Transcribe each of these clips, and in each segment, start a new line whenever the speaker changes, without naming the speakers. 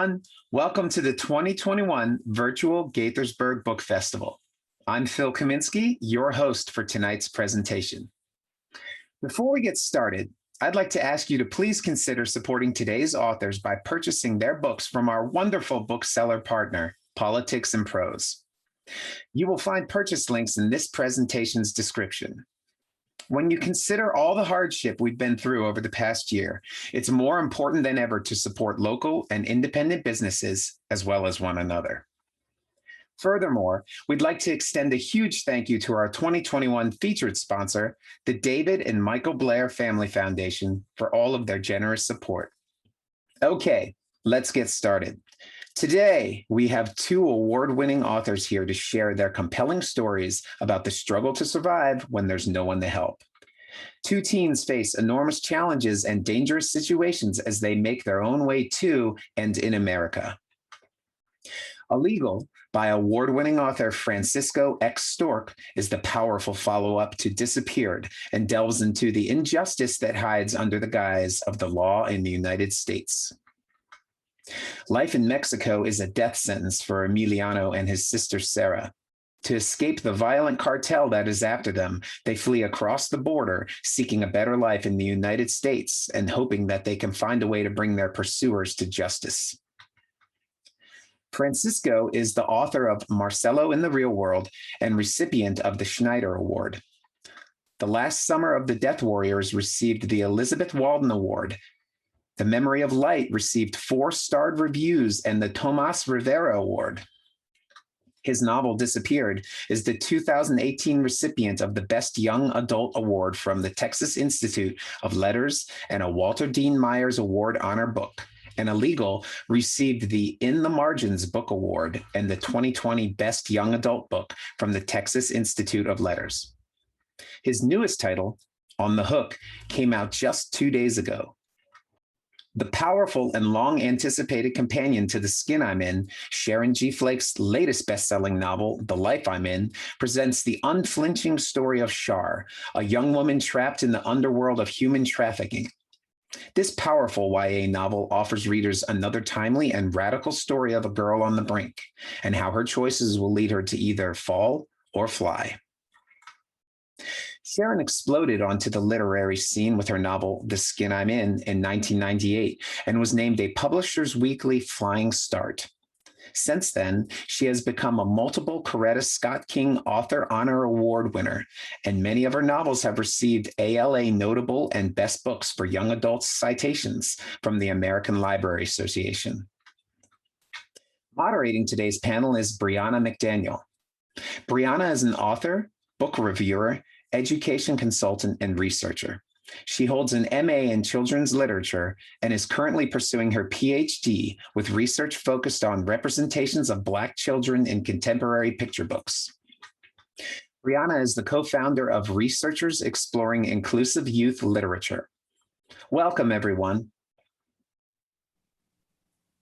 everyone. Welcome to the 2021 Virtual Gaithersburg Book Festival. I'm Phil Kaminsky, your host for tonight's presentation. Before we get started, I'd like to ask you to please consider supporting today's authors by purchasing their books from our wonderful bookseller partner, Politics and Prose. You will find purchase links in this presentation's description. When you consider all the hardship we've been through over the past year, it's more important than ever to support local and independent businesses as well as one another. Furthermore, we'd like to extend a huge thank you to our 2021 featured sponsor, the David and Michael Blair Family Foundation, for all of their generous support. Okay, let's get started. Today, we have two award-winning authors here to share their compelling stories about the struggle to survive when there's no one to help. Two teens face enormous challenges and dangerous situations as they make their own way to and in America. Illegal, by award-winning author Francisco X. Stork, is the powerful follow-up to Disappeared and delves into the injustice that hides under the guise of the law in the United States. Life in Mexico is a death sentence for Emiliano and his sister Sarah. To escape the violent cartel that is after them, they flee across the border, seeking a better life in the United States and hoping that they can find a way to bring their pursuers to justice. Francisco is the author of Marcelo in the Real World and recipient of the Schneider Award. The Last Summer of the Death Warriors received the Elizabeth Walden Award. The Memory of Light received 4-starred reviews and the Tomas Rivera Award. His novel Disappeared is the 2018 recipient of the Best Young Adult Award from the Texas Institute of Letters and a Walter Dean Myers Award Honor Book. And Illegal received the In the Margins Book Award and the 2020 Best Young Adult Book from the Texas Institute of Letters. His newest title, On the Hook, came out just 2 days ago. The powerful and long-anticipated companion to The Skin I'm In, Sharon G. Flake's latest best-selling novel, The Life I'm In, presents the unflinching story of Shar, a young woman trapped in the underworld of human trafficking. This powerful YA novel offers readers another timely and radical story of a girl on the brink, and how her choices will lead her to either fall or fly. Sharon exploded onto the literary scene with her novel, The Skin I'm In 1998, and was named a Publishers Weekly Flying Start. Since then, she has become a multiple Coretta Scott King Author Honor Award winner, and many of her novels have received ALA Notable and Best Books for Young Adults citations from the American Library Association. Moderating today's panel is Breanna McDaniel. Breanna is an author, book reviewer, education consultant, and researcher. She holds an MA in children's literature and is currently pursuing her PhD with research focused on representations of Black children in contemporary picture books. Breanna is the co-founder of Researchers Exploring Inclusive Youth Literature. Welcome, everyone.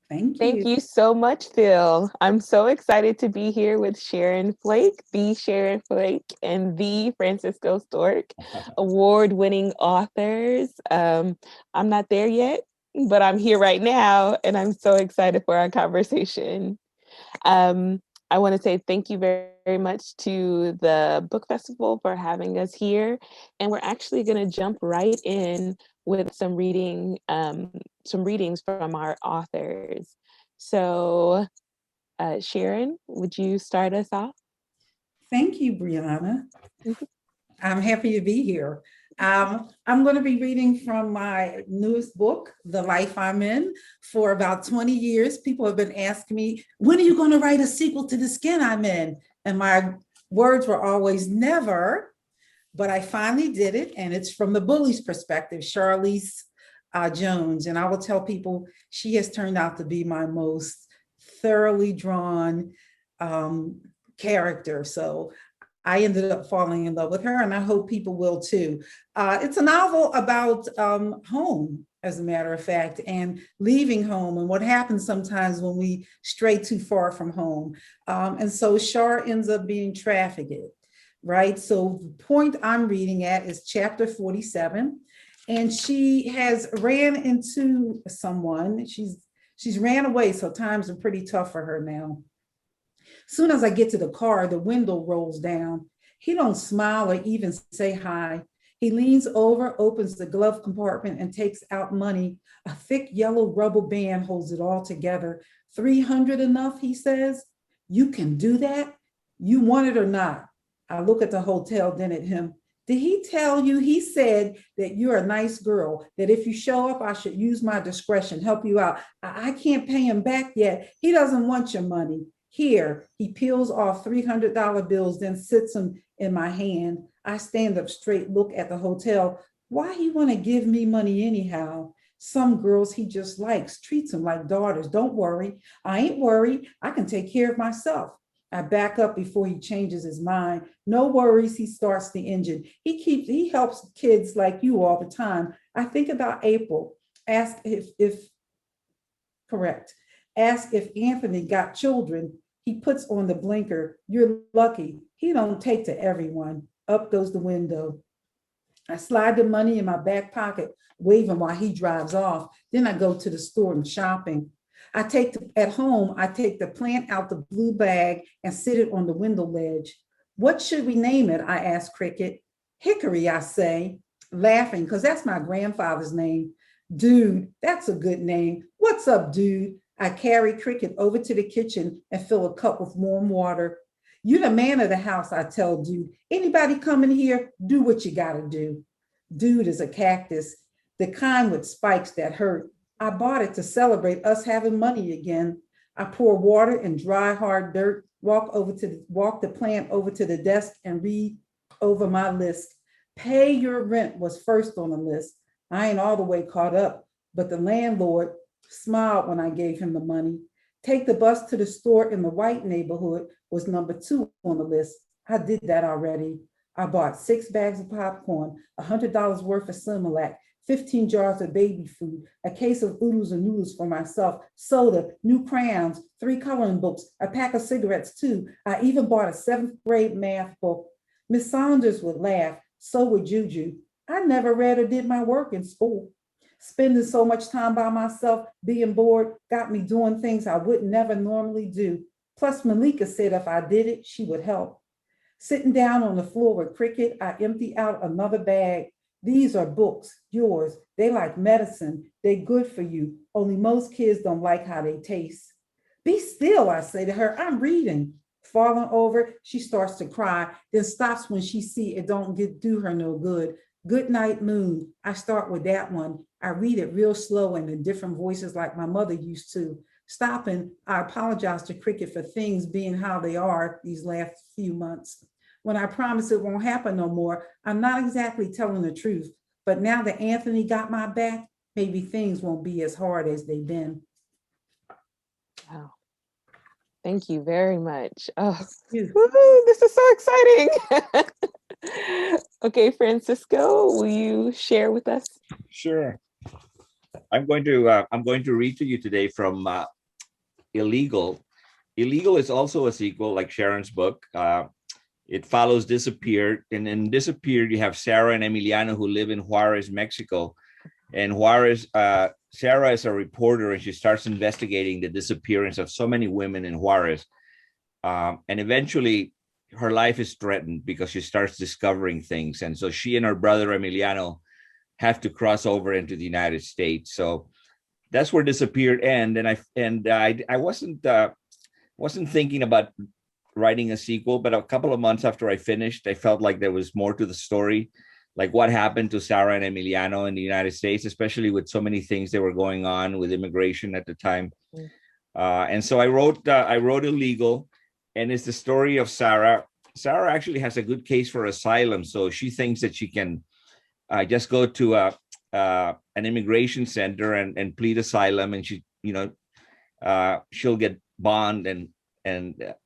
Thank you.
Thank you so much, Phil. I'm so excited to be here with Sharon Flake, the Sharon Flake, and the Francisco Stork, award-winning authors. I'm not there yet, but I'm here right now, and I'm so excited for our conversation. I want to say thank you very, very much to the book festival for having us here, and we're actually going to jump right in with some readings from our authors. So, Sharon, would you start us off?
Thank you, Breanna. I'm happy to be here. I'm going to be reading from my newest book, The Life I'm In. For about 20 years, people have been asking me, when are you going to write a sequel to The Skin I'm In? And my words were always never. But I finally did it, and it's from the bully's perspective, Charlize Jones. And I will tell people she has turned out to be my most thoroughly drawn character. So I ended up falling in love with her, and I hope people will too. It's a novel about home, as a matter of fact, and leaving home and what happens sometimes when we stray too far from home. And so Shar ends up being trafficked. Right. So the point I'm reading at is chapter 47. And she has ran into someone. She's She's ran away, so times are pretty tough for her now. Soon as I get to the car, the window rolls down. He don't smile or even say hi. He leans over, opens the glove compartment, and takes out money. A thick yellow rubber band holds it all together. 300 enough, he says. You can do that? You want it or not? I look at the hotel, then at him. Did he tell you? He said that you're a nice girl, that if you show up, I should use my discretion, help you out. I can't pay him back yet. He doesn't want your money. Here, he peels off $300 bills, then sits them in my hand. I stand up straight, look at the hotel. Why he want to give me money anyhow? Some girls he just likes, treats them like daughters. Don't worry. I ain't worried. I can take care of myself. I back up before he changes his mind. No worries, he starts the engine. He helps kids like you all the time. I think about April. Ask if Anthony got children. He puts on the blinker. You're lucky. He don't take to everyone. Up goes the window. I slide the money in my back pocket, wave him while he drives off. Then I go to the store and shopping. At home, I take the plant out the blue bag and sit it on the window ledge. What should we name it? I ask Cricket. Hickory, I say, laughing, because that's my grandfather's name. Dude, that's a good name. What's up, dude? I carry Cricket over to the kitchen and fill a cup with warm water. You're the man of the house, I tell Dude. Anybody coming here, do what you gotta do. Dude is a cactus, the kind with spikes that hurt. I bought it to celebrate us having money again. I pour water in dry, hard dirt, walk the plant over to the desk and read over my list. Pay your rent was first on the list. I ain't all the way caught up, but the landlord smiled when I gave him the money. Take the bus to the store in the white neighborhood was number 2 on the list. I did that already. I bought 6 bags of popcorn, $100 worth of Similac, 15 jars of baby food, a case of oodles and noodles for myself, soda, new crayons, 3 coloring books, a pack of cigarettes too. I even bought a 7th grade math book. Miss Saunders would laugh, so would Juju. I never read or did my work in school. Spending so much time by myself, being bored, got me doing things I would never normally do. Plus, Malika said if I did it, she would help. Sitting down on the floor with Cricket, I empty out another bag. These are books, yours. They like medicine. They're good for you. Only most kids don't like how they taste. Be still, I say to her. I'm reading. Falling over, she starts to cry, then stops when she see it don't do her no good. Good night, moon. I start with that one. I read it real slow and in different voices like my mother used to. Stopping, I apologize to Cricket for things being how they are these last few months. When I promise it won't happen no more, I'm not exactly telling the truth. But now that Anthony got my back, maybe things won't be as hard as they've been.
Wow. Thank you very much. Oh,
You.
woo, this is so exciting. Okay, Francisco, will you share with us?
Sure. I'm going to read to you today from Illegal. Illegal is also a sequel, like Sharon's book. It follows Disappeared, and in Disappeared, you have Sarah and Emiliano who live in Juarez, Mexico. And Juarez, Sarah is a reporter, and she starts investigating the disappearance of so many women in Juarez. And eventually, her life is threatened because she starts discovering things. And so she and her brother Emiliano have to cross over into the United States. So that's where Disappeared end. And I wasn't thinking about writing a sequel, but a couple of months after I finished, I felt like there was more to the story, like what happened to Sarah and Emiliano in the United States, especially with so many things that were going on with immigration at the time. And so I wrote Illegal, and it's the story of Sarah. Sarah actually has a good case for asylum, so she thinks that she can just go to an immigration center and plead asylum, and she'll get bond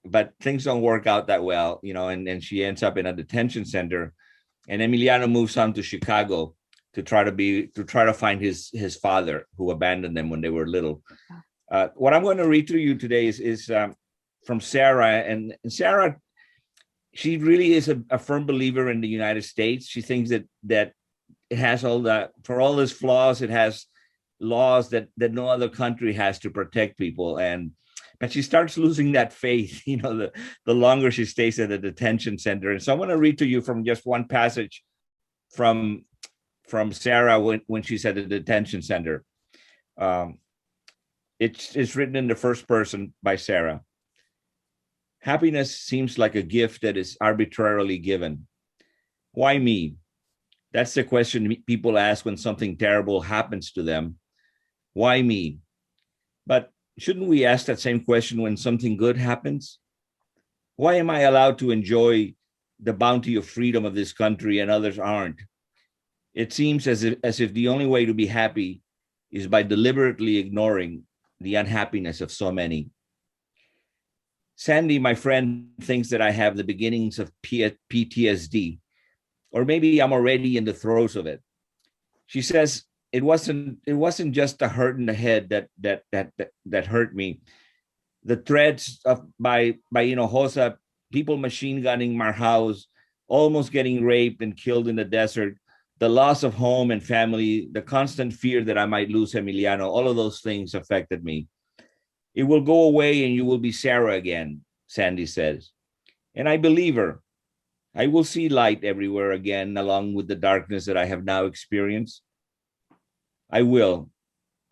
but things don't work out that well, and she ends up in a detention center, and Emiliano moves on to Chicago to try to find his father who abandoned them when they were little. What I'm going to read to you today is from Sarah, and Sarah, she really is a firm believer in the United States. She thinks that it has for all its flaws, it has laws that no other country has to protect people. But she starts losing that faith, the longer she stays at the detention center. And so I want to read to you from just one passage from Sarah when she's at the detention center. It's written in the first person by Sarah. Happiness seems like a gift that is arbitrarily given. Why me? That's the question people ask when something terrible happens to them. Why me? But shouldn't we ask that same question when something good happens? Why am I allowed to enjoy the bounty of freedom of this country and others aren't? It seems as if the only way to be happy is by deliberately ignoring the unhappiness of so many. Sandy, my friend, thinks that I have the beginnings of PTSD, or maybe I'm already in the throes of it. She says it wasn't just a hurt in the head that hurt me. The threats by Hinojosa, people machine gunning my house, almost getting raped and killed in the desert, the loss of home and family, the constant fear that I might lose Emiliano, all of those things affected me. It will go away and you will be Sarah again, Sandy says. And I believe her. I will see light everywhere again, along with the darkness that I have now experienced. I will.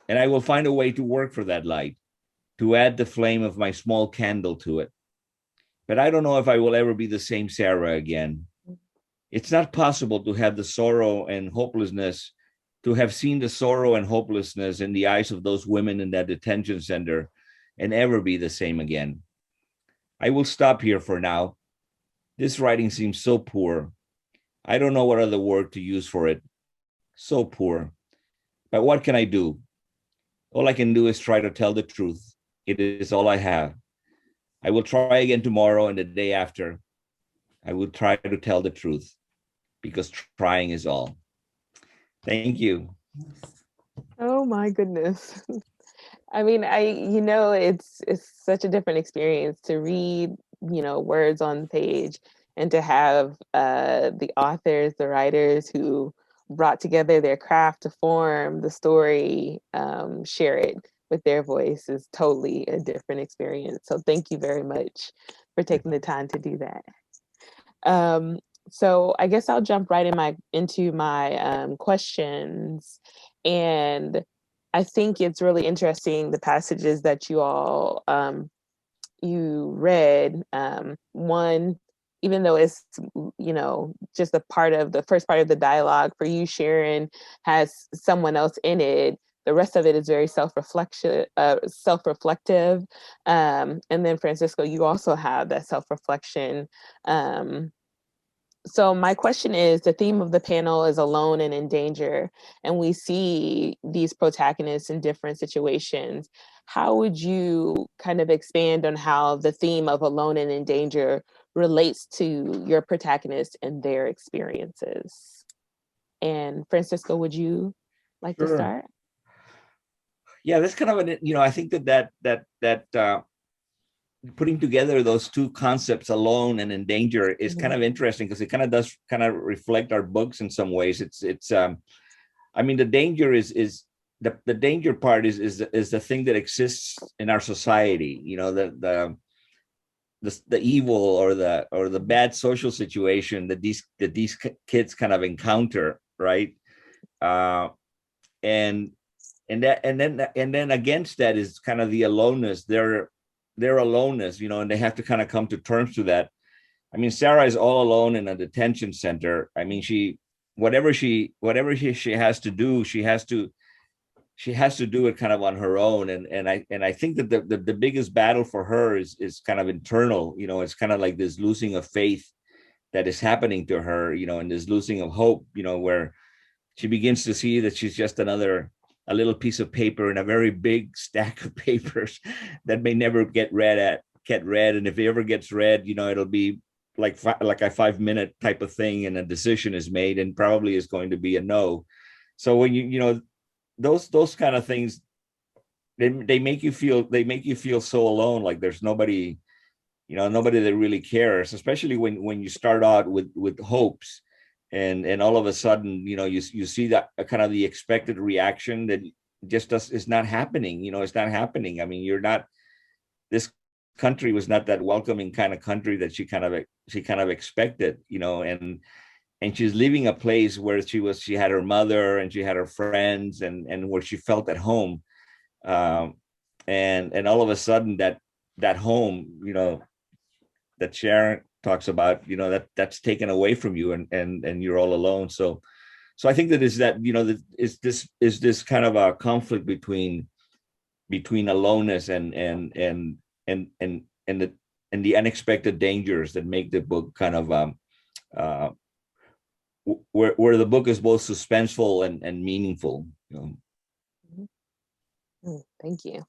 And I will find a way to work for that light, to add the flame of my small candle to it. But I don't know if I will ever be the same Sarah again. It's not possible to have the sorrow and hopelessness, to have seen the sorrow and hopelessness in the eyes of those women in that detention center and ever be the same again. I will stop here for now. This writing seems so poor. I don't know what other word to use for it. So poor. But what can I do? All I can do is try to tell the truth. It is all I have. I will try again tomorrow and the day after. I will try to tell the truth because trying is all. Thank you.
Oh my goodness. I mean, it's such a different experience to read, words on the page and to have the authors, the writers who brought together their craft to form the story, share it with their voice is totally a different experience. So thank you very much for taking the time to do that. So I guess I'll jump right into my questions. And I think it's really interesting, the passages that you all, you read. One, even though it's, just a part of the first part of the dialogue for you, Sharon, has someone else in it. The rest of it is very self-reflective. And then Francisco, you also have that self-reflection. So my question is, the theme of the panel is alone and in danger, and we see these protagonists in different situations. How would you kind of expand on how the theme of alone and in danger relates to your protagonists and their experiences? And Francisco, would you like to start?
Yeah, that's kind of I think that putting together those two concepts, alone and in danger, is kind of interesting because it kind of does kind of reflect our books in some ways. I mean, the danger is the danger part is the thing that exists in our society, the evil or the bad social situation that these kids kind of encounter, right? And then against that is kind of the aloneness, their aloneness, and they have to kind of come to terms to that. I mean, Sarah is all alone in a detention center. I mean, whatever she has to do, she has to do it kind of on her own. And I think that the biggest battle for her is kind of internal. It's kind of like this losing of faith that is happening to her, and this losing of hope, where she begins to see that she's just a little piece of paper in a very big stack of papers that may never get read. And if it ever gets read, it'll be like a 5-minute type of thing, and a decision is made and probably is going to be a no. So when those kind of things, they make you feel so alone, like there's nobody that really cares, especially when you start out with hopes. And all of a sudden, you see that kind of the expected reaction just does, it's not happening. It's not happening. I mean, this country was not that welcoming kind of country that she kind of expected, and she's leaving a place where she had her mother and she had her friends and where she felt at home. And all of a sudden that home, that Sharon talks about, that's taken away from you, and you're all alone. So I think that is this kind of a conflict between aloneness and the unexpected dangers that make the book kind of where the book is both suspenseful and meaningful.
Thank you.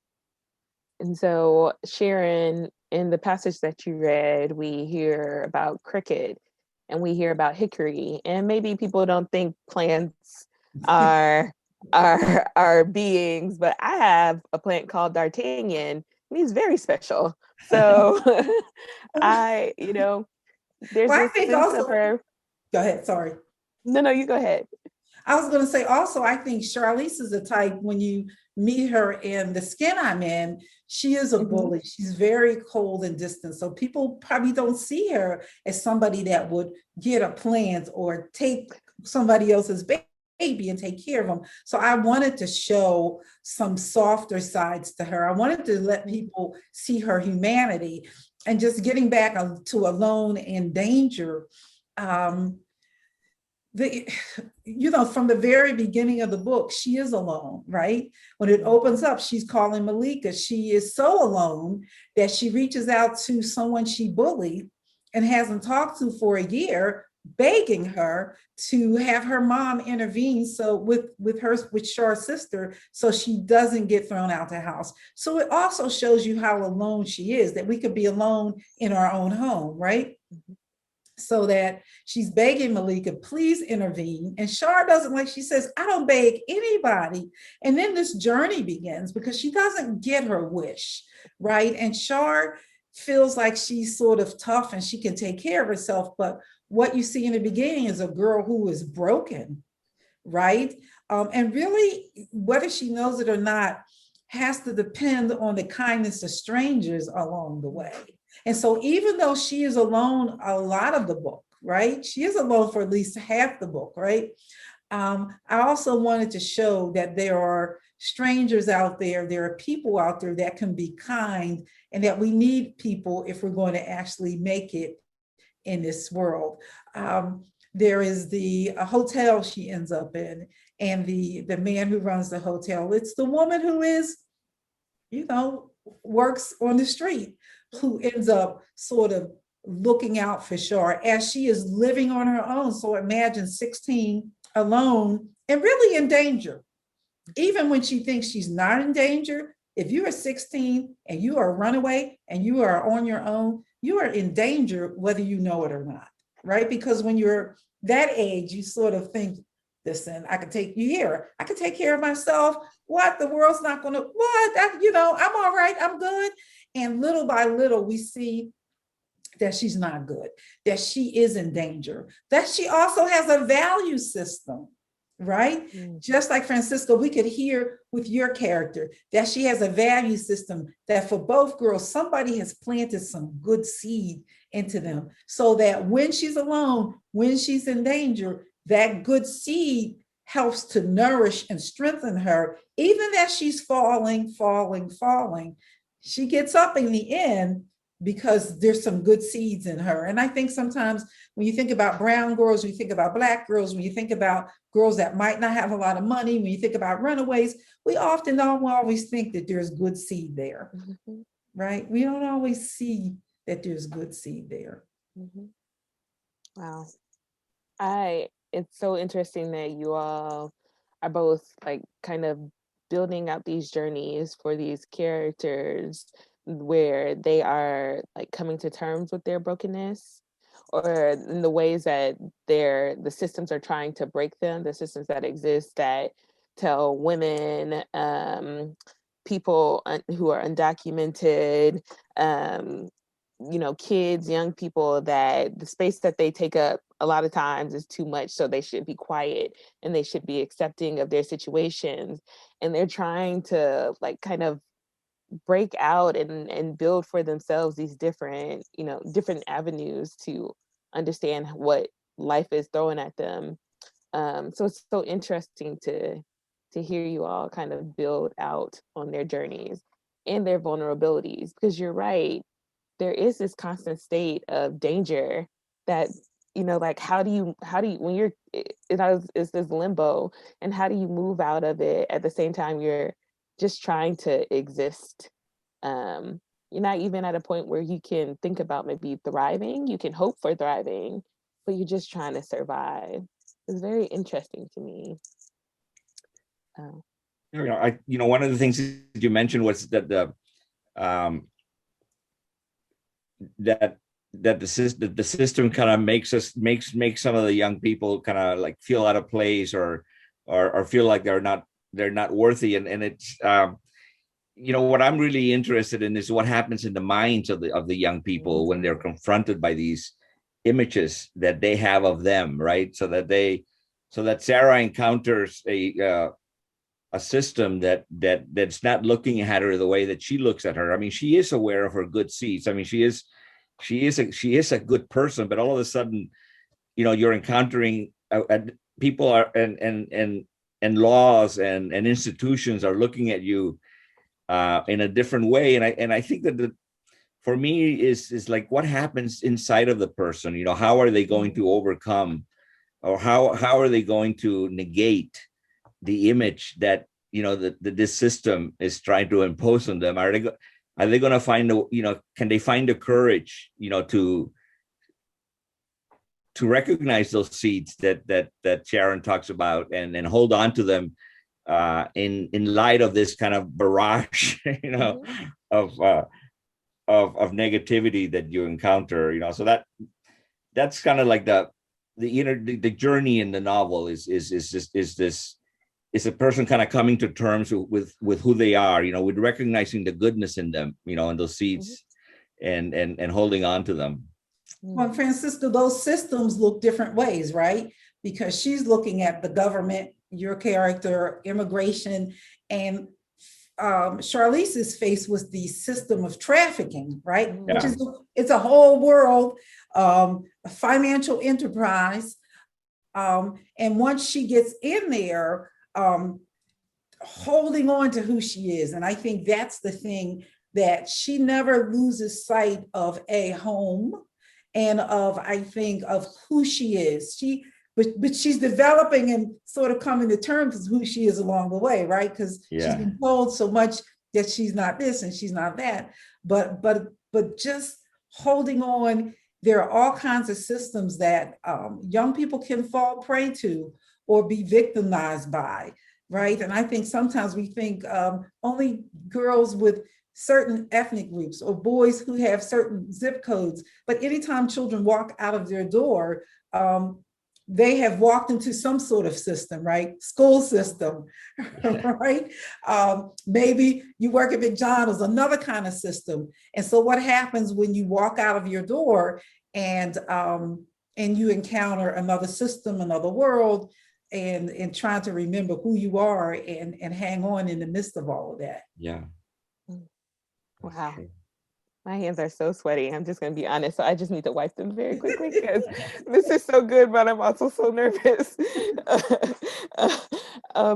And so, Sharon, in the passage that you read, we hear about cricket and we hear about hickory, and maybe people don't think plants are beings, but I have a plant called D'Artagnan, and he's very special. So there's
Well, I
this
think
sense
also,
of her.
go ahead, sorry.
No, you go ahead.
I was going to say also, I think Charlize is a type, when you meet her in The Skin I'm In, she is a bully. She's very cold and distant. So people probably don't see her as somebody that would get a plant or take somebody else's baby and take care of them. So I wanted to show some softer sides to her. I wanted to let people see her humanity. And just getting back to Alone in Danger, from the very beginning of the book, she is alone, right? When it opens up, she's calling Malika. She is so alone that she reaches out to someone she bullied and hasn't talked to for a year, begging her to have her mom intervene with Char's sister, so she doesn't get thrown out the house. So it also shows you how alone she is, that we could be alone in our own home, right? So that she's begging Malika, please intervene. And Char doesn't she says, I don't beg anybody. And then this journey begins because she doesn't get her wish, right? And Char feels like she's sort of tough and she can take care of herself. But what you see in the beginning is a girl who is broken, right? And really, whether she knows it or not, has to depend on the kindness of strangers along the way. And so even though she is alone a lot of the book, right? She is alone for at least half the book, right? I also wanted to show that there are strangers out there, there are people out there that can be kind, and that we need people if we're going to actually make it in this world. There is the hotel she ends up in, and the man who runs the hotel. It's the woman who is, works on the street, who ends up sort of looking out for Char as she is living on her own. So imagine 16, alone, and really in danger. Even when she thinks she's not in danger, if you are 16 and you are a runaway and you are on your own, you are in danger whether you know it or not, right? Because when you're that age, you sort of think, listen, I can take you here. I can take care of myself. What? The world's not going to, what? I'm all right. I'm good. And little by little, we see that she's not good, that she is in danger, that she also has a value system, right? Just like Francisco, we could hear with your character that she has a value system that for both girls, somebody has planted some good seed into them, so that when she's alone, when she's in danger, that good seed helps to nourish and strengthen her. Even as she's falling, she gets up in the end because there's some good seeds in her. And I think sometimes when you think about brown girls, when you think about Black girls, when you think about girls that might not have a lot of money, when you think about runaways, we often don't always think that there's good seed there, right? We don't always see that there's good seed there.
Wow. It's so interesting that you all are both kind of building out these journeys for these characters where they are coming to terms with their brokenness, or in the ways that the systems are trying to break them, the systems that exist that tell women, people who are undocumented, kids, young people, that the space that they take up a lot of times is too much, so they should be quiet and they should be accepting of their situations, and they're trying to like kind of break out and build for themselves these different avenues to understand what life is throwing at them. So it's so interesting to hear you all kind of build out on their journeys and their vulnerabilities, because you're right, there is this constant state of danger that, like how do you when you're it's this limbo, and how do you move out of it at the same time you're just trying to exist. You're not even at a point where you can think about maybe thriving. You can hope for thriving, but you're just trying to survive. It's very interesting to me.
One of the things that you mentioned was that the system kind of makes some of the young people kind of like feel out of place or feel like they're not worthy, and it's what I'm really interested in is what happens in the minds of the young people when they're confronted by these images that they have of them, right? So that Sarah encounters a system that's not looking at her the way that she looks at her. I mean, she is aware of her good seeds. I mean, she is a good person, but all of a sudden, you're encountering people are and laws and institutions are looking at you in a different way. And I think that for me is like what happens inside of the person. How are they going to overcome, or how are they going to negate the image that this system is trying to impose on them? Are they going to find can they find the courage to recognize those seeds that Sharon talks about and hold on to them in light of this kind of barrage of negativity that you encounter? So that's kind of like the journey in the novel is a person kind of coming to terms with who they are, with recognizing the goodness in them, and those seeds, and holding on to them.
Well, Francisco, those systems look different ways, right? Because she's looking at the government, your character, immigration, and Charlize is faced with the system of trafficking, right?
Yeah.
Which is it's a whole world, a financial enterprise. And once she gets in there, holding on to who she is. And I think that's the thing, that she never loses sight of a home and of who she is. But she's developing and sort of coming to terms with who she is along the way, right? Because she's been told so much that she's not this and she's not that. But just holding on, there are all kinds of systems that young people can fall prey to or be victimized by, right? And I think sometimes we think only girls with certain ethnic groups or boys who have certain zip codes, but anytime children walk out of their door, they have walked into some sort of system, right? School system, right? Maybe you work at McDaniel's, another kind of system. And so what happens when you walk out of your door and you encounter another system, another world, and trying to remember who you are and hang on in the midst of all of that.
Yeah.
Wow. My hands are so sweaty. I'm just going to be honest. So I just need to wipe them very quickly because this is so good, but I'm also so nervous.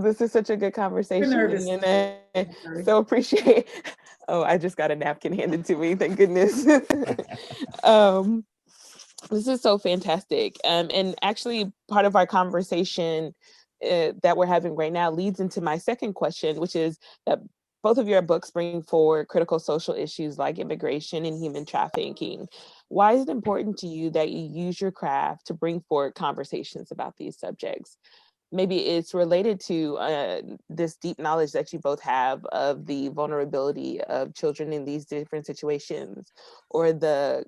This is such a good conversation. And I so appreciate. Oh, I just got a napkin handed to me. Thank goodness. This is so fantastic. And actually part of our conversation that we're having right now leads into my second question, which is that both of your books bring forward critical social issues like immigration and human trafficking. Why is it important to you that you use your craft to bring forward conversations about these subjects? Maybe it's related to this deep knowledge that you both have of the vulnerability of children in these different situations, or the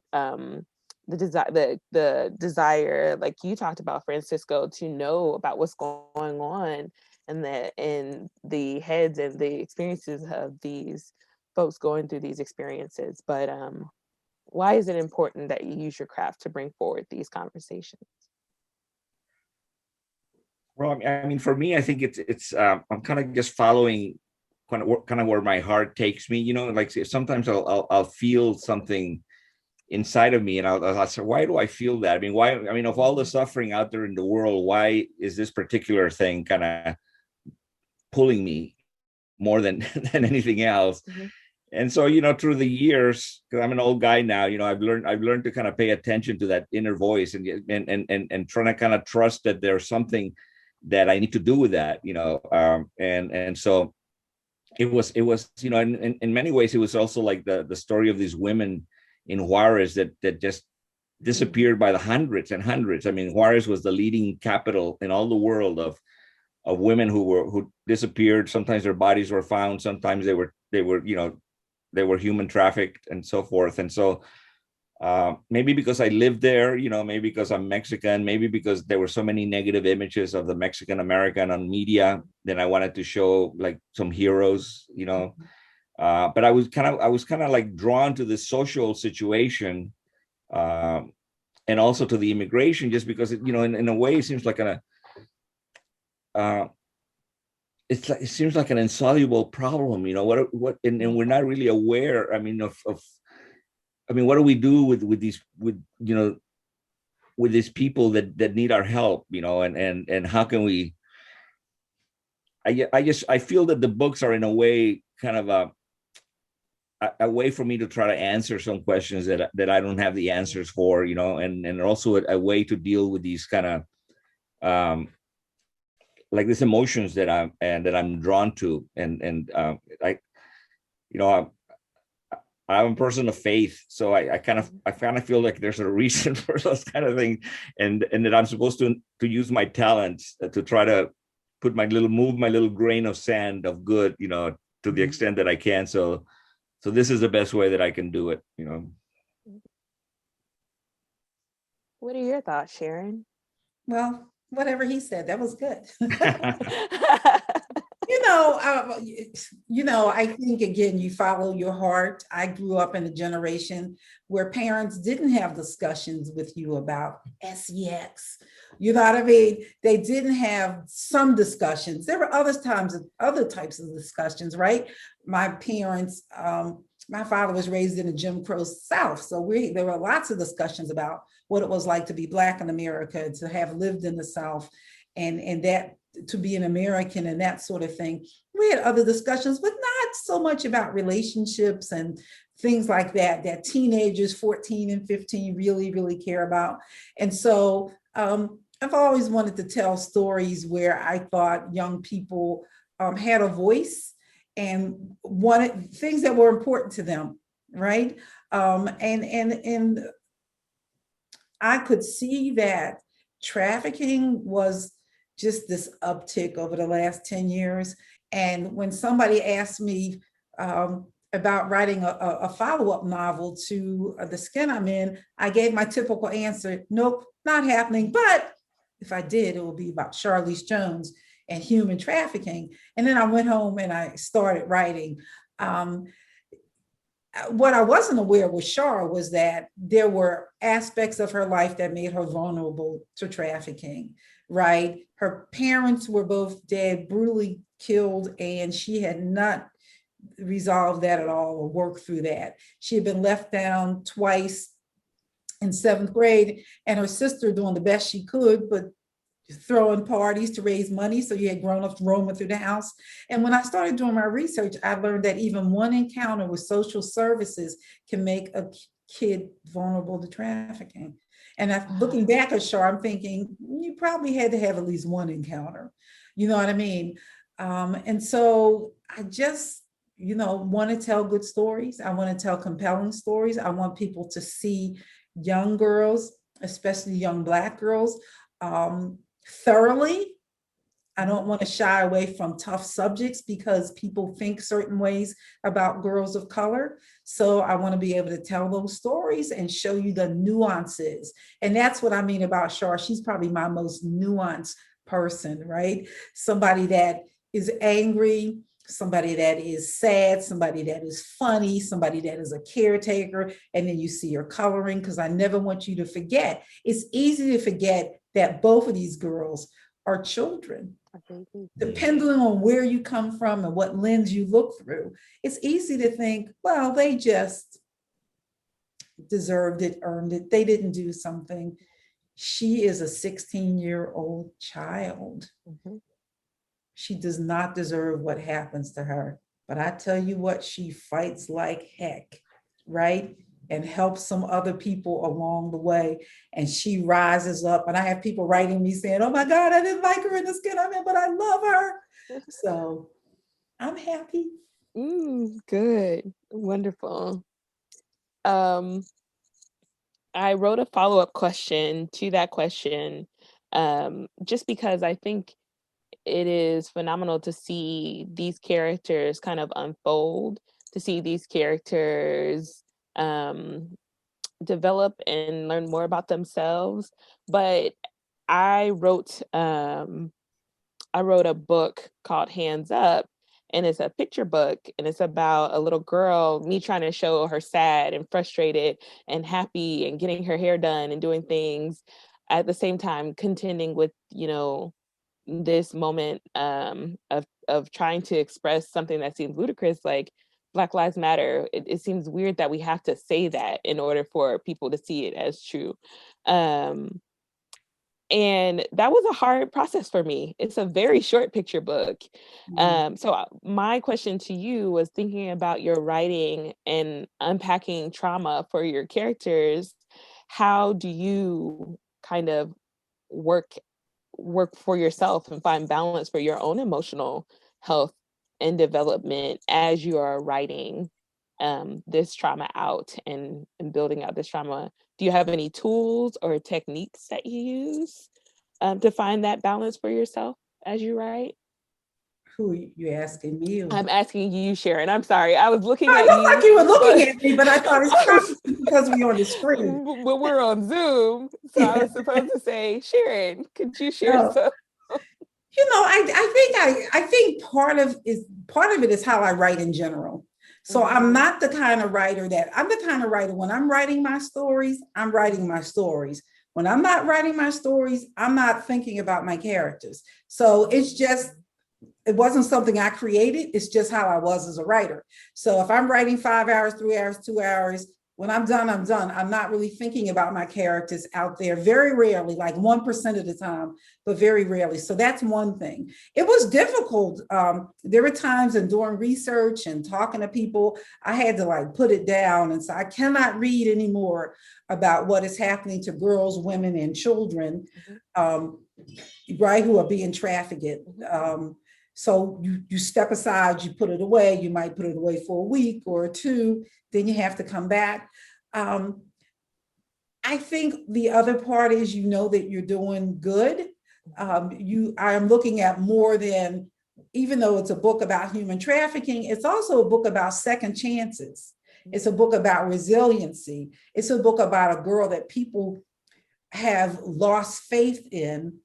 desire, like you talked about, Francisco, to know about what's going on in the heads and the experiences of these folks going through these experiences. But Why is it important that you use your craft to bring forward these conversations?
Well, I mean, for me, I think it's I'm kind of just following kind of where my heart takes me. You know, like sometimes I'll feel something inside of me, and I'll say, why do I feel that? I mean, why? I mean, of all the suffering out there in the world, why is this particular thing kind of pulling me more than than anything else?
Mm-hmm.
And so, you know, through the years, because I'm an old guy now, you know, I've learned to kind of pay attention to that inner voice and trying to kind of trust that there's something that I need to do with that, you know. And so it was, you know, in many ways, it was also like the story of these women in Juarez that just disappeared by the hundreds and hundreds. I mean, Juarez was the leading capital in all the world of women who disappeared. Sometimes their bodies were found. Sometimes they were, you know, they were human trafficked and so forth. And so maybe because I lived there, you know, maybe because I'm Mexican, maybe because there were so many negative images of the Mexican American on media, then I wanted to show like some heroes, you know. But I was kind of like drawn to the social situation, and also to the immigration, just because it, you know, in a way, it seems like it seems like an insoluble problem, you know. And we're not really aware. I mean, I mean, what do we do with these, you know, with these people that need our help, you know, and how can we? I feel that the books are in a way kind of a way for me to try to answer some questions that I don't have the answers for, you know, and also a way to deal with these kind of like these emotions that I'm drawn to, and I, you know, I'm a person of faith, so I kind of feel like there's a reason for those kind of things, and that I'm supposed to use my talents to try to move my little grain of sand of good, you know, to the extent that I can. So this is the best way that I can do it, you know.
What are your thoughts, Sharon? Well, whatever he said, that was good. I think, again, you follow your heart. I grew up in a generation where parents didn't have discussions with you about sex. You know what I mean? They didn't have some discussions. There were other types of discussions, right? My parents, my father was raised in a Jim Crow South. So there were lots of discussions about what it was like to be Black in America, to have lived in the South, and that to be an American and that sort of thing. We had other discussions, but not so much about relationships and things like that teenagers 14 and 15 really, really care about. And so I've always wanted to tell stories where I thought young people had a voice and wanted things that were important to them, right? And I could see that trafficking was just this uptick over the last 10 years. And when somebody asked me about writing a follow-up novel to The Skin I'm In, I gave my typical answer, nope, not happening. But if I did, it would be about Charlize Jones and human trafficking. And then I went home and I started writing. What I wasn't aware with Char was that there were aspects of her life that made her vulnerable to trafficking, right? Her parents were both dead, brutally killed, and she had not resolved that at all or worked through that. She had been left down twice in 7th grade, and her sister doing the best she could, but throwing parties to raise money. So you had grown-ups roaming through the house. And when I started doing my research, I learned that even one encounter with social services can make a kid vulnerable to trafficking. And looking back at Char, I'm thinking, you probably had to have at least one encounter. You know what I mean? And so I just, want to tell good stories. I want to tell compelling stories. I want people to see young girls, especially young Black girls, thoroughly. I don't want to shy away from tough subjects because people think certain ways about girls of color. So I want to be able to tell those stories and show you the nuances. And that's what I mean about Char. She's probably my most nuanced person, right? Somebody that is angry somebody that is sad, somebody that is funny, somebody that is a caretaker, and then you see your coloring, because I never want you to forget. It's easy to forget that both of these girls are children. Depending on where you come from and what lens you look through, it's easy to think, well, they just deserved it, earned it. They didn't do something. She is a 16-year-old child. She does not deserve what happens to her. But I tell you what, she fights like heck, right? And helps some other people along the way. And she rises up. And I have people writing me saying, oh my God, I didn't like her in the skin I'm in, but I love her. So I'm happy.
Good. Wonderful. I wrote a follow-up question to that question, just because I think it is phenomenal to see these characters kind of unfold, to see these characters develop and learn more about themselves. But I wrote a book called Hands Up, and it's a picture book, and it's about a little girl, me trying to show her sad and frustrated and happy and getting her hair done and doing things, at the same time contending with, this moment of trying to express something that seems ludicrous, like Black Lives Matter. It seems weird that we have to say that in order for people to see it as true. And that was a hard process for me. It's a very short picture book. So my question to you was, thinking about your writing and unpacking trauma for your characters, how do you kind of work for yourself and find balance for your own emotional health and development as you are writing this trauma out and building out this trauma? Do you have any tools or techniques that you use to find that balance for yourself as you write?
Who you asking me?
I'm asking you, Sharon. I'm sorry. I was looking at
looked
you.
like you were looking at me, but I thought it's probably because we're on the screen.
But we're on Zoom, so I was supposed to say, Sharon, could you share some?
I think part of it is how I write in general. So I'm not the kind of writer when I'm writing my stories, I'm writing my stories. When I'm not writing my stories, I'm not thinking about my characters. So it wasn't something I created. It's just how I was as a writer. So if I'm writing 5 hours, 3 hours, 2 hours, when I'm done, I'm done. I'm not really thinking about my characters out there, very rarely, like 1% of the time, but very rarely. So that's one thing. It was difficult. There were times in doing research and talking to people, I had to put it down and say, I cannot read anymore about what is happening to girls, women, and children, right, who are being trafficked. So you step aside, you put it away, you might put it away for a week or two, then you have to come back. I think the other part is, that you're doing good. I am looking at more than, even though it's a book about human trafficking, it's also a book about second chances. It's a book about resiliency. It's a book about a girl that people have lost faith in,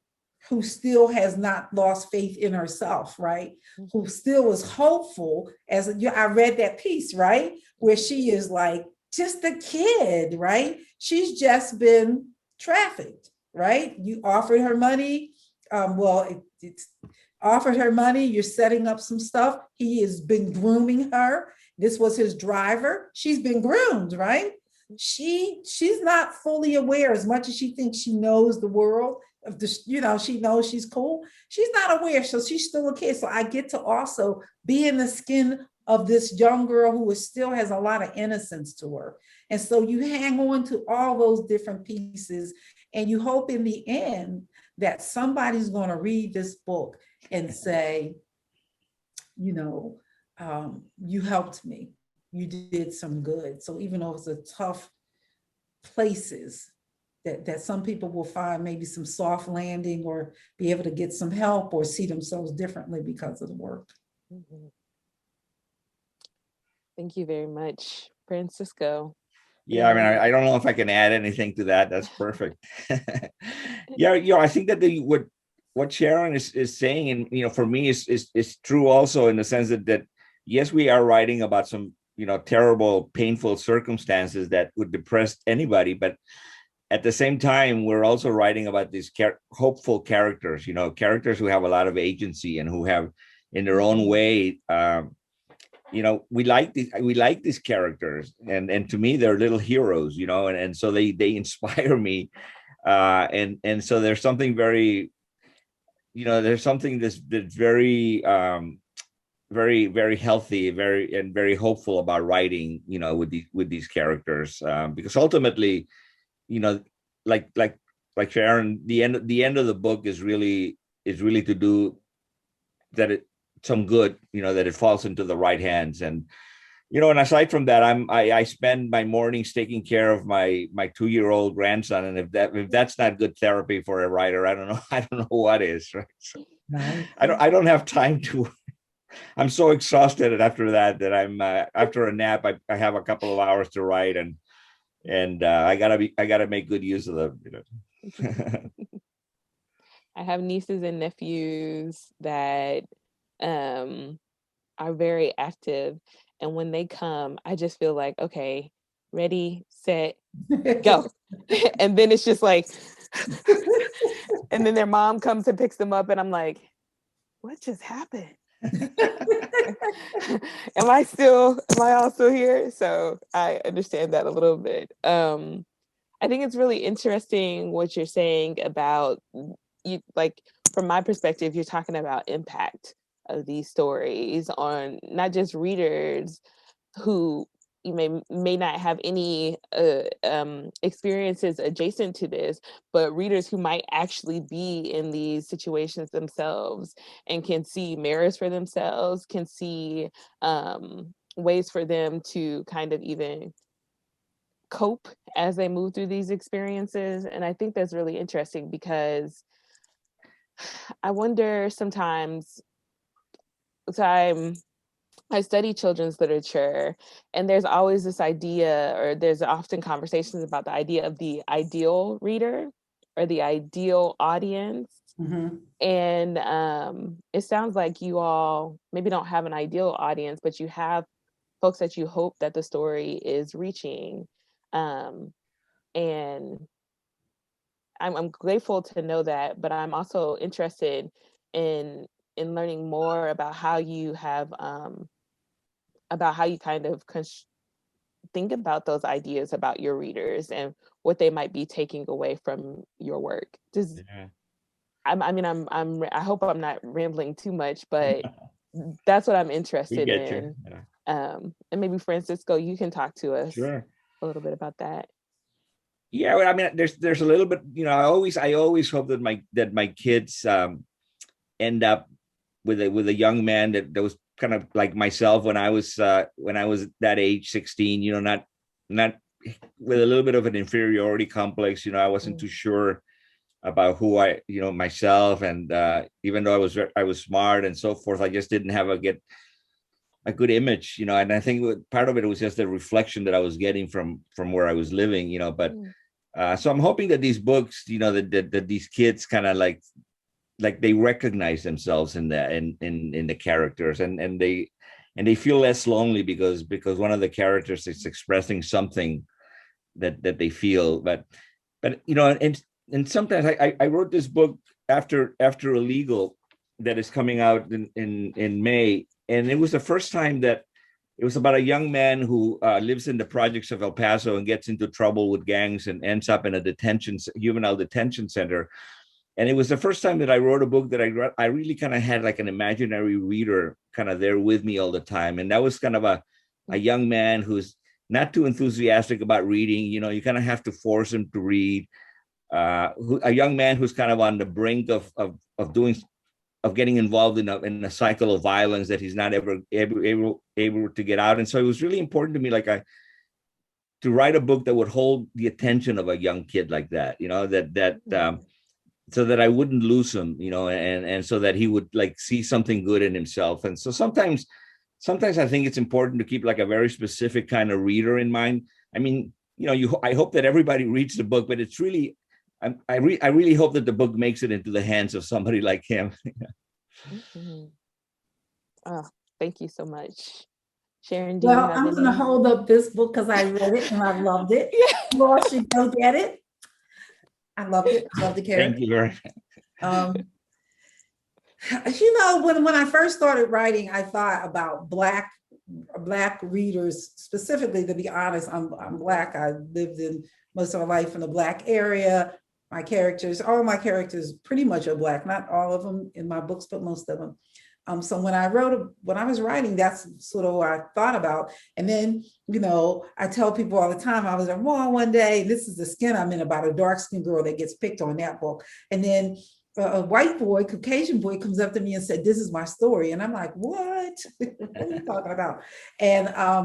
who still has not lost faith in herself, right? Who still is hopeful. As I read that piece, right? Where she is just a kid, right? She's just been trafficked, right? You offered her money. It's offered her money. You're setting up some stuff. He has been grooming her. This was his driver. She's been groomed, right? She's not fully aware, as much as she thinks she knows the world of this, she knows she's cool. She's not aware, so she's still a kid. So I get to also be in the skin of this young girl who still has a lot of innocence to her. And so you hang on to all those different pieces, and you hope in the end that somebody's going to read this book and say, you helped me. You did some good. So even though it's a tough places, that some people will find maybe some soft landing, or be able to get some help, or see themselves differently because of the work.
Thank you very much, Francisco.
Yeah, I don't know if I can add anything to that. That's perfect. Yeah, I think that what Sharon is saying, and for me is true also, in the sense that yes, we are writing about some terrible, painful circumstances that would depress anybody, but at the same time, we're also writing about these hopeful characters, characters who have a lot of agency and who have, in their own way, we like these characters, and to me, they're little heroes, and so they inspire me, and so there's something very, there's something that's very, very, very healthy, very hopeful about writing, with these characters, because ultimately, like Sharon, the end of the book is really to do that some good, that it falls into the right hands. And and aside from that, I spend my mornings taking care of my 2-year-old grandson, and if that's not good therapy for a writer, I don't know what is, right? So I don't have time to. I'm so exhausted after that I'm after a nap, I have a couple of hours to write, and I gotta make good use of them.
I have nieces and nephews that are very active, and when they come, I just feel like, okay, ready, set, go. And then it's just like, and then their mom comes and picks them up, and I'm like, what just happened? Am I all still here? So I understand that a little bit. I think it's really interesting what you're saying about, you, like, from my perspective, you're talking about impact of these stories on not just readers who you may not have any experiences adjacent to this, but readers who might actually be in these situations themselves and can see mirrors for themselves, can see ways for them to kind of even cope as they move through these experiences. And I think that's really interesting, because I wonder sometimes, so I study children's literature, and there's always this idea, or there's often conversations about the idea of the ideal reader or the ideal audience.
Mhm.
And it sounds like you all maybe don't have an ideal audience, but you have folks that you hope that the story is reaching. And I'm grateful to know that, but I'm also interested in learning more about how you have about how you kind of think about those ideas about your readers and what they might be taking away from your work. Just,
Yeah.
I hope I'm not rambling too much, but that's what I'm
We
interested
get
in.
you. Yeah.
And maybe Francisco, you can talk to us
Sure.
a little bit about that.
Yeah, well, I mean, there's a little bit, I always hope that my kids end up with a young man that was kind of like myself when I was that age, 16, not with a little bit of an inferiority complex. I wasn't too sure about who myself, and even though I was smart and so forth, I just didn't have a good image, and I think part of it was just the reflection that I was getting from where I was living, but so I'm hoping that these books, that these kids kind of like they recognize themselves in the characters, and they feel less lonely because one of the characters is expressing something that they feel. But and sometimes I wrote this book after Illegal, that is coming out in May, and it was the first time that it was about a young man who lives in the projects of El Paso and gets into trouble with gangs and ends up in a juvenile detention center. And it was the first time that I wrote a book that I really kind of had like an imaginary reader kind of there with me all the time. And that was kind of a young man who's not too enthusiastic about reading. You kind of have to force him to read. A young man who's kind of on the brink of getting involved in a cycle of violence that he's not ever able to get out. And so it was really important to me, to write a book that would hold the attention of a young kid like that, so that I wouldn't lose him, and so that he would see something good in himself. And so sometimes I think it's important to keep a very specific kind of reader in mind. I mean, I hope that everybody reads the book, but it's really I really hope that the book makes it into the hands of somebody like him.
Mhm. Oh, thank you so much. Sharon, do you
Well,
have
I'm going to
any?
hold up this book because I read it and I loved it.
Yeah.
You all should go get it. I loved it. I loved the
Thank
character.
you very much.
Um, when I first started writing, I thought about Black readers specifically. To be honest, I'm Black. I lived in most of my life in the Black area. All my characters pretty much are Black, not all of them in my books, but most of them. So when I was writing, that's sort of what I thought about. And then, I tell people all the time, I was at a mall one day, this is the skin I'm in, about a dark skinned girl that gets picked on that book. And then a white boy, Caucasian boy, comes up to me and said, "This is my story." And I'm like, "What? What are you talking about?" And I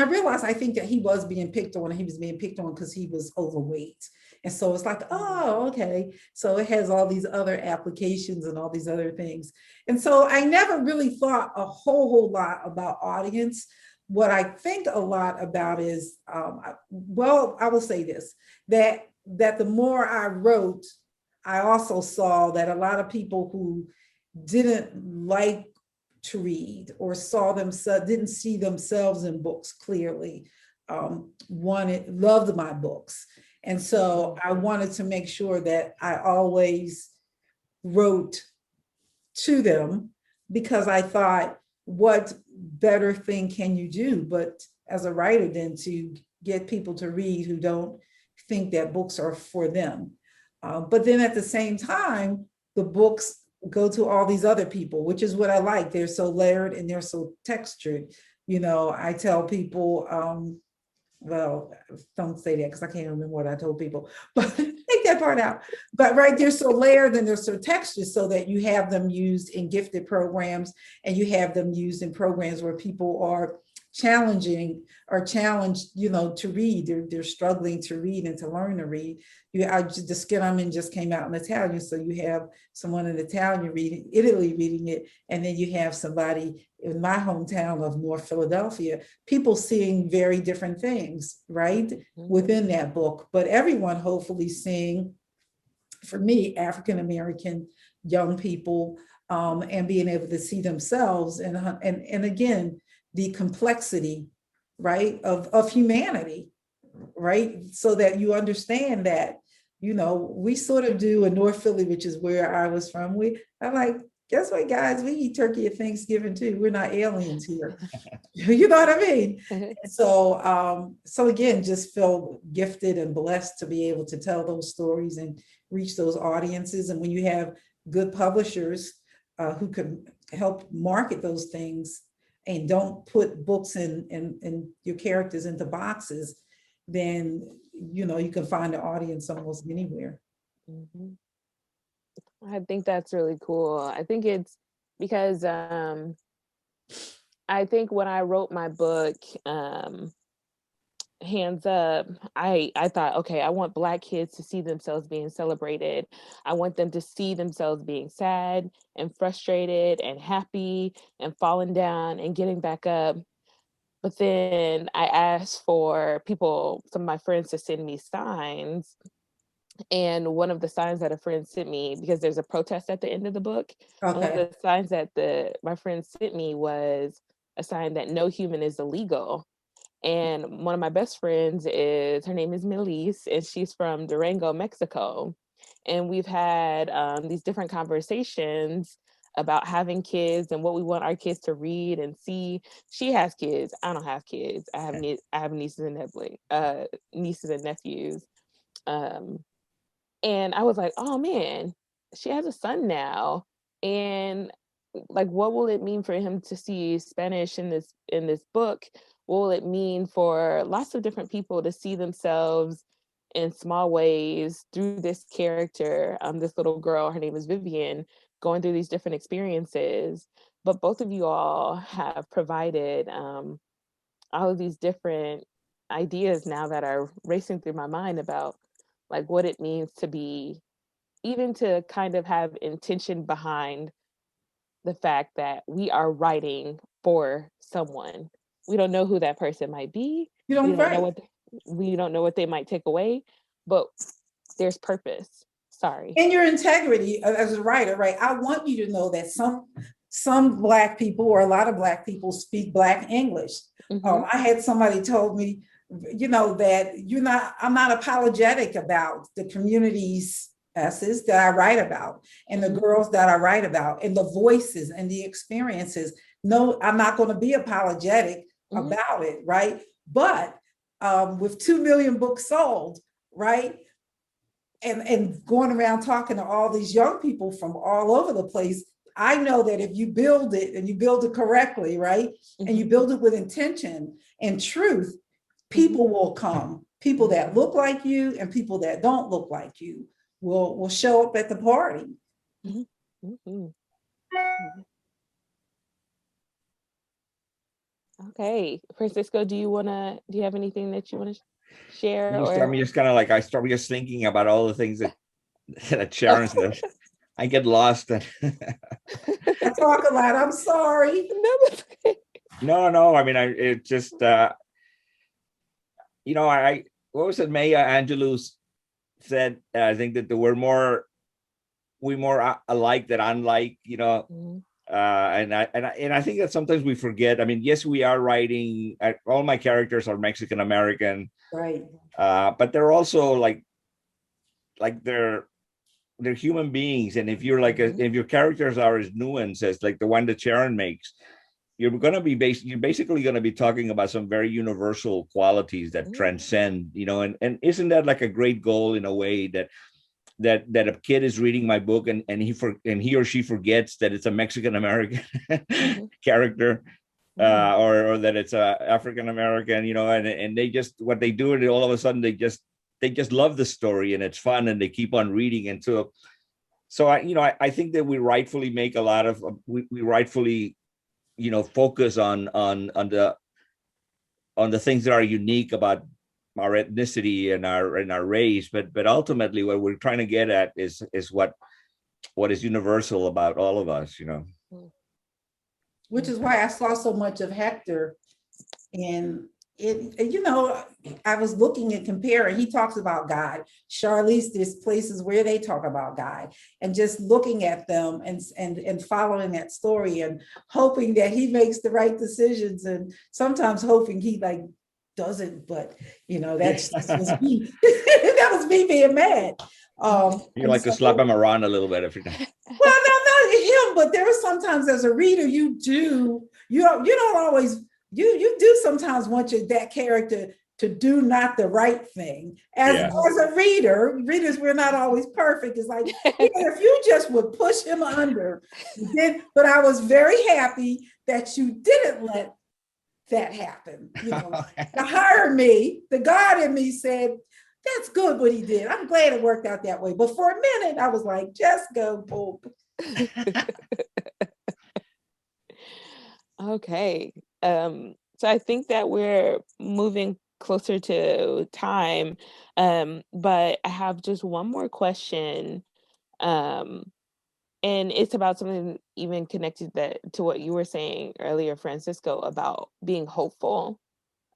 realized, I think that he was being picked on. He was being picked on because he was overweight. And so it's like, oh, okay. So it has all these other applications and all these other things. And so I never really thought a whole lot about audience. What I think a lot about is, I will say this, that the more I wrote, I also saw that a lot of people who didn't like to read or didn't see themselves in books clearly, loved my books. And so I wanted to make sure that I always wrote to them, because I thought, what better thing can you do but as a writer than to get people to read who don't think that books are for them. But then at the same time, the books go to all these other people, which is what I like. They're so layered and they're so textured. I tell people, well, don't say that because I can't remember what I told people, but take that part out. But right, they're so layered and they're so textured, so that you have them used in gifted programs, and you have them used in programs where people are challenged, to read. They're struggling to read and to learn to read. The skin I'm in just came out in Italian, so you have someone in Italian reading, Italy reading it, and then you have somebody in my hometown of North Philadelphia, people seeing very different things, right, within that book. But everyone hopefully seeing, for me, African American young people, and being able to see themselves, and again, the complexity, right, of humanity, right? So that you understand that, we sort of do in North Philly, which is where I was from. I'm like, guess what, guys? We eat turkey at Thanksgiving too. We're not aliens here. You know what I mean? So again, just feel gifted and blessed to be able to tell those stories and reach those audiences. And when you have good publishers who can help market those things and don't put books and your characters into boxes, then you can find an audience almost anywhere.
Mm-hmm. I think that's really cool. I think it's because I think when I wrote my book, Hands Up, I thought, okay, I want Black kids to see themselves being celebrated. I want them to see themselves being sad and frustrated and happy and falling down and getting back up. But then I asked for some of my friends, to send me signs. And one of the signs that a friend sent me, because there's a protest at the end of the book, one of the signs that my friend sent me was a sign that no human is illegal. And one of my best friends her name is Melise, and she's from Durango, Mexico. And we've had these different conversations about having kids and what we want our kids to read and see. She has kids. I don't have kids. I have nieces and nephews. And I was like, oh man, she has a son now. And like, what will it mean for him to see Spanish in this book? What will it mean for lots of different people to see themselves in small ways through this character, this little girl, her name is Vivian, going through these different experiences? But both of you all have provided all of these different ideas now that are racing through my mind about like what it means to be, even to kind of have intention behind the fact that we are writing for someone. We don't know who that person might be. We don't know what they might take away, but there's purpose. Sorry.
And your integrity as a writer, right? I want you to know that some Black people, or a lot of Black people, speak Black English. I had somebody told me, that I'm not apologetic about the communities that I write about, and the girls that I write about, and the voices and the experiences. No, I'm not going to be apologetic about it, right? But with 2 million books sold, right? And going around talking to all these young people from all over the place, I know that if you build it and you build it correctly, right? And you build it with intention and truth, people will come. People that look like you and people that don't look like you will show up at the party.
Okay, Francisco, do you have anything that you want to share?
I'm just kind of like, I start just thinking about all the things that Sharon said. I get lost.
I talk a lot. I'm sorry.
No. I mean, it just, what was it? Maya Angelou said, I think that we're more alike than unlike, and I think that sometimes we forget. I mean, yes, we are writing. All my characters are Mexican American,
right?
But they're also like they're human beings. And if you're if your characters are as nuanced as like the one that Sharon makes, you're basically going to be talking about some very universal qualities that transcend. And isn't that like a great goal in a way that a kid is reading my book and he or she forgets that it's a Mexican American character, or that it's a African American, and they just, what they do, and all of a sudden they just love the story and it's fun and they keep on reading. And so I think that we rightfully make a lot of we rightfully focus on the things that are unique about our ethnicity and our race, but ultimately what we're trying to get at is what is universal about all of us,
Which is why I saw so much of Hector in it. I was looking and comparing. He talks about God. Charlize, there's places where they talk about God, and just looking at them and following that story and hoping that he makes the right decisions, and sometimes hoping he doesn't, but that's was me. That was me being mad.
You like to slap him around a little bit if you're not.
Well, no, not him, but there are sometimes as a reader you don't always sometimes want that character to do not the right thing. As a readers, we're not always perfect. It's like, if you just would push him under, but I was very happy that you didn't let that happen. The higher me, the God in me said, that's good what he did. I'm glad it worked out that way. But for a minute, I was like, just go, Pope.
Okay. So I think that we're moving closer to time. But I have just one more question. And it's about something even connected to what you were saying earlier, Francisco, about being hopeful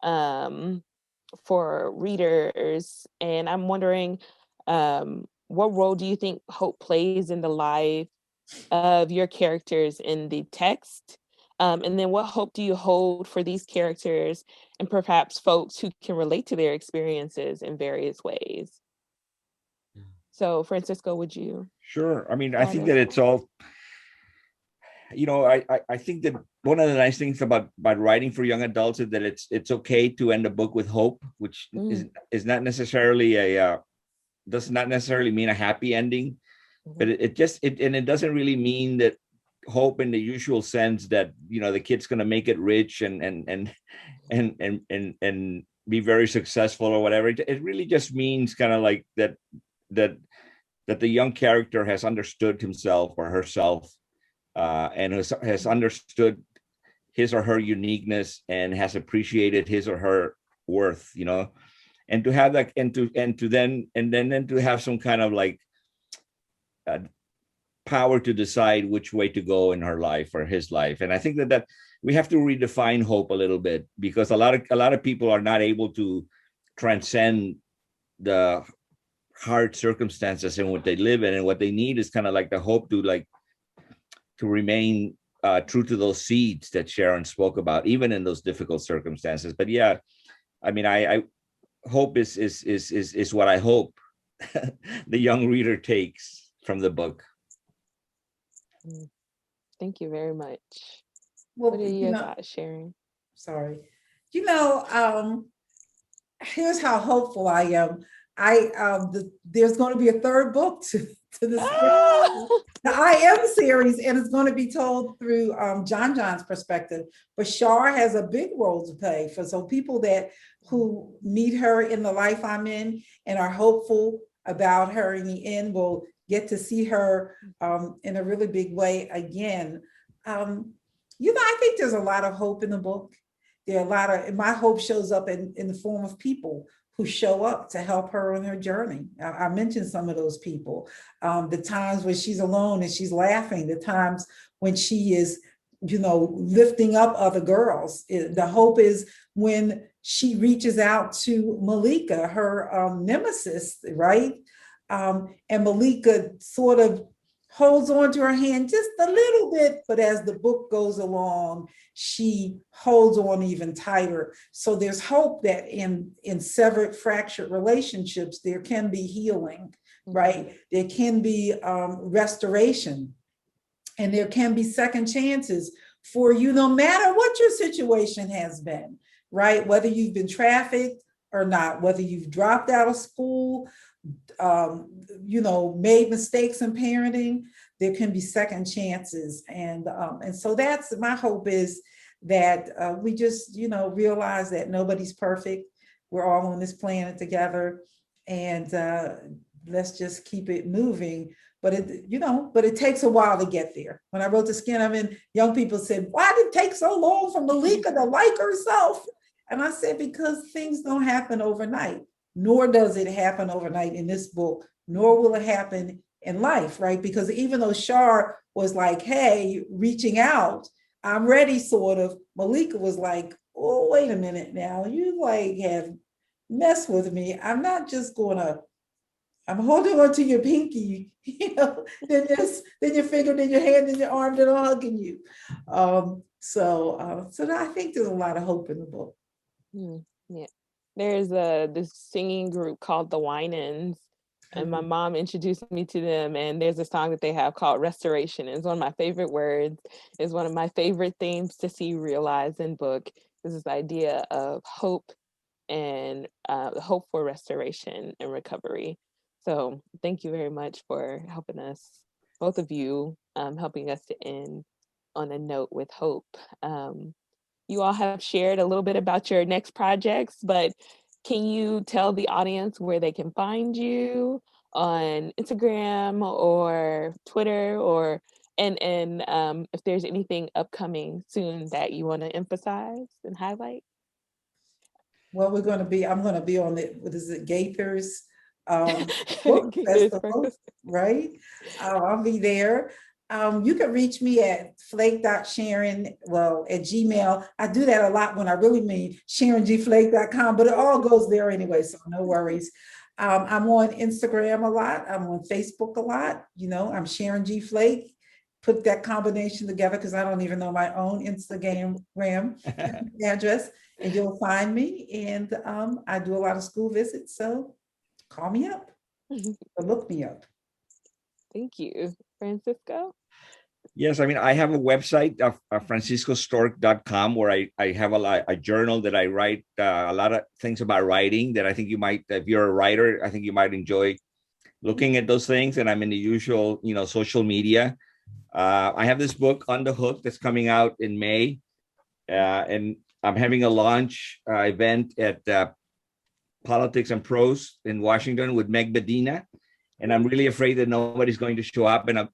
for readers. And I'm wondering, what role do you think hope plays in the life of your characters in the text? And then what hope do you hold for these characters and perhaps folks who can relate to their experiences in various ways? So, Francisco, would you?
Sure. I mean, I think that it's all, I think that one of the nice things about writing for young adults is that it's okay to end a book with hope, which is not necessarily does not necessarily mean a happy ending, but it doesn't really mean that hope in the usual sense that the kid's going to make it rich and be very successful or whatever. It really just means kind of like that the young character has understood himself or herself, and has understood his or her uniqueness and has appreciated his or her worth, and to have that, and then to have some kind of like power to decide which way to go in her life or his life. And I think that we have to redefine hope a little bit, because a lot of people are not able to transcend the hard circumstances in what they live in, and what they need is kind of like the hope to remain true to those seeds that Sharon spoke about, even in those difficult circumstances. But yeah, I mean, I hope is what I hope the young reader takes from the book.
Thank you very much.
Well,
What are you about, Sharon?
Sorry. Here's how hopeful I am. There's going to be a third book to this. The I Am series, and it's going to be told through John's perspective. But Shar has a big role to play so people who meet her in the life I'm in and are hopeful about her in the end will get to see her in a really big way again. I think there's a lot of hope in the book. There are a lot of, my hope shows up in the form of people who show up to help her on her journey. I mentioned some of those people. The times when she's alone and she's laughing, the times when she is, lifting up other girls. The hope is when she reaches out to Malika, her nemesis, right? And Malika sort of holds on to her hand just a little bit, but as the book goes along, she holds on even tighter. So there's hope that in severed, fractured relationships, there can be healing, right? There can be restoration, and there can be second chances for you, no matter what your situation has been, right? Whether you've been trafficked or not, whether you've dropped out of school, made mistakes in parenting, there can be second chances. And so that's my hope, is that we just, realize that nobody's perfect. We're all on this planet together, and let's just keep it moving. But it takes a while to get there. When I wrote The Skin I'm In, young people said, why did it take so long for Malika to like herself? And I said, because things don't happen overnight. Nor does it happen overnight in this book, nor will it happen in life, right? Because even though Shar was like, hey, reaching out, I'm ready, sort of, Malika was like, oh, wait a minute now, you have messed with me. I'm not just I'm holding on to your pinky, then your finger, then your hand, then your arm, then I'm hugging you. So I think there's a lot of hope in the book.
Yeah. There's this singing group called the Winans, and my mom introduced me to them, and there's a song that they have called Restoration. It's one of my favorite words. It's one of my favorite themes to see realized in book. Is this idea of hope and hope for restoration and recovery. So thank you very much for helping us, both of you, helping us to end on a note with hope. You all have shared a little bit about your next projects, but can you tell the audience where they can find you on Instagram or Twitter, and if there's anything upcoming soon that you want to emphasize and highlight?
Well, I'm going to be on Gaithersburg Book Festival, right? I'll be there. You can reach me at flake.sharon, at Gmail. I do that a lot when I really mean sharongflake.com, but it all goes there anyway, so no worries. I'm on Instagram a lot. I'm on Facebook a lot. I'm Sharon G. Flake. Put that combination together because I don't even know my own Instagram address, and you'll find me. And I do a lot of school visits, so call me up or look me up.
Thank you. Francisco?
Yes, I mean, I have a website, franciscostork.com, where I have a journal that I write a lot of things about writing that I think you might, if you're a writer, I think you might enjoy looking at those things. And I'm in the usual, social media. I have this book, On the Hook, that's coming out in May. And I'm having a launch event at Politics and Prose in Washington with McDaniel. And I'm really afraid that nobody's going to show up, and I'm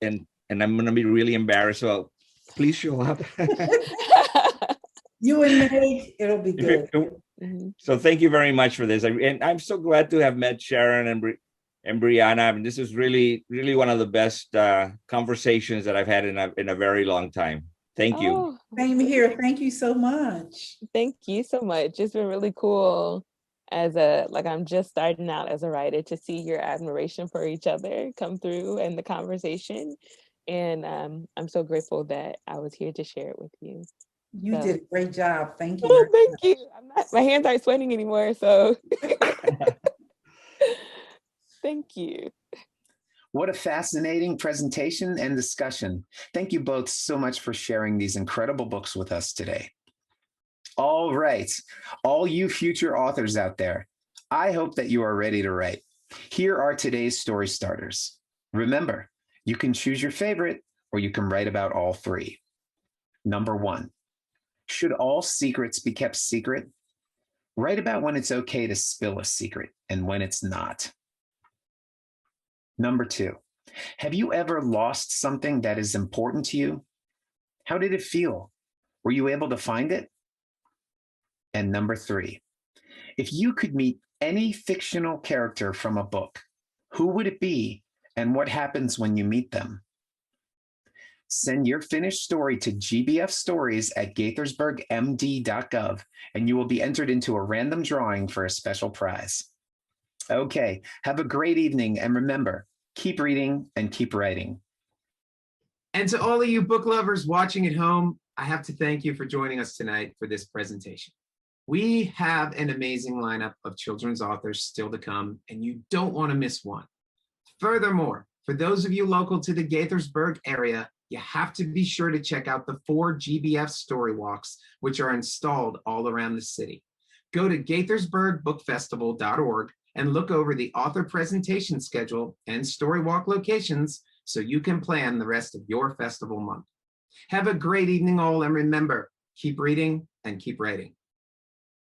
going to be really embarrassed. So please show up.
You and me, it'll be good.
So thank you very much for this. And I'm so glad to have met Sharon and Breanna. I mean, this is really, really one of the best conversations that I've had in a very long time. Thank you.
Oh, same here. Thank you so much.
Thank you so much. It's been really cool I'm just starting out as a writer, to see your admiration for each other come through in the conversation. And I'm so grateful that I was here to share it with you.
You
So,
did a great job. Thank you.
oh,
very
thank
much.
you. My hands aren't sweating anymore, so thank you.
What a fascinating presentation and discussion. Thank you both so much for sharing these incredible books with us today. All right, all you future authors out there, I hope that you are ready to write. Here are today's story starters. Remember, you can choose your favorite, or you can write about all three. Number 1, should all secrets be kept secret? Write about when it's okay to spill a secret and when it's not. Number 2, have you ever lost something that is important to you? How did it feel? Were you able to find it? And number 3, if you could meet any fictional character from a book, who would it be and what happens when you meet them? Send your finished story to gbfstories@gaithersburgmd.gov and you will be entered into a random drawing for a special prize. Okay, have a great evening, and remember, keep reading and keep writing.
And to all of you book lovers watching at home, I have to thank you for joining us tonight for this presentation. We have an amazing lineup of children's authors still to come, and you don't want to miss one. Furthermore, for those of you local to the Gaithersburg area, you have to be sure to check out the 4 GBF story walks, which are installed all around the city. Go to Gaithersburgbbookfestival.org and look over the author presentation schedule and story walk locations so you can plan the rest of your festival month. Have a great evening all, and remember, keep reading and keep writing.